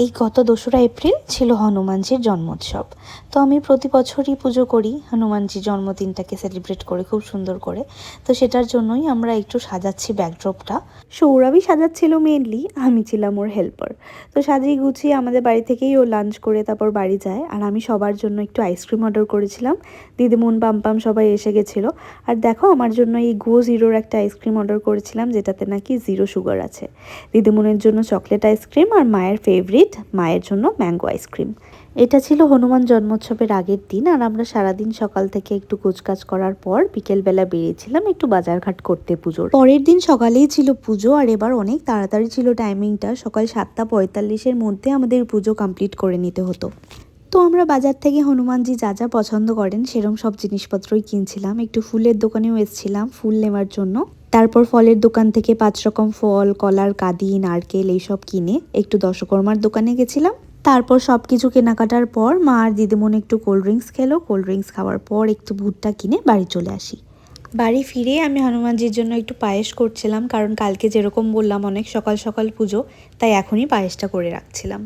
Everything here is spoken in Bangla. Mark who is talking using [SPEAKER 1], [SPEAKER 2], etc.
[SPEAKER 1] এই গত 2রা এপ্রিল ছিল হনুমানজির জন্মোৎসব। তো আমি প্রতি বছরই পুজো করি হনুমানজির জন্মদিনটাকে সেলিব্রেট করে খুব সুন্দর করে। তো সেটার জন্যই আমরা একটু সাজাচ্ছি ব্যাকড্রপটা। সৌরভই সাজাচ্ছিল মেনলি, আমি ছিলাম ওর হেল্পার। তো সাজিয়ে গুছিয়ে আমাদের বাড়ি থেকেই ও লাঞ্চ করে তারপর বাড়ি যায়, আর আমি সবার জন্য একটু আইসক্রিম অর্ডার করেছিলাম। দিদিমন পাম্পাম সবাই এসে গেছিলো। আর দেখো আমার জন্য এই গো জিরোর একটা আইসক্রিম অর্ডার করেছিলাম, যেটাতে নাকি 0 সুগার আছে। দিদিমনের জন্য চকলেট আইসক্রিম, আর মায়ের ফেভারিট মায়ের জন্য ম্যাঙ্গো আইসক্রিম। এটা ছিল হনুমান জন্মোৎসবের আগের দিন, আর আমরা সারাদিন সকাল থেকে একটু গোছকাজ করার পর বিকেলবেলা বেরিয়েছিলাম একটু বাজারঘাট করতে পুজোর। পরের দিন সকালেই ছিল পুজো, আর এবার অনেক তাড়াতাড়ি ছিল টাইমিংটা। সকাল 7:45-এর মধ্যে আমাদের পুজো কমপ্লিট করে নিতে হতো। তো আমরা বাজার থেকে হনুমানজি যা যা পছন্দ করেন সেরকম সব জিনিসপত্রই কিনছিলাম। একটু ফুলের দোকানেও এসেছিলাম ফুল নেওয়ার জন্য। তারপর ফলের দোকান থেকে 5 রকম ফল, কলার কাঁদি, নারকেল এইসব কিনে একটু দশকর্মার দোকানে গেছিলাম। তারপর সব কিছু কেনাকাটার পর মা আর দিদিমণি একটু কোল্ড ড্রিঙ্কস খেলো। কোল্ড ড্রিঙ্কস খাওয়ার পর একটু ভুট্টা কিনে বাড়ি চলে আসি। বাড়ি ফিরে আমি হনুমানজির জন্য একটু পায়েস করছিলাম, কারণ কালকে যেরকম বললাম অনেক সকাল সকাল পুজো, তাই এখনই পায়েসটা করে রাখছিলাম।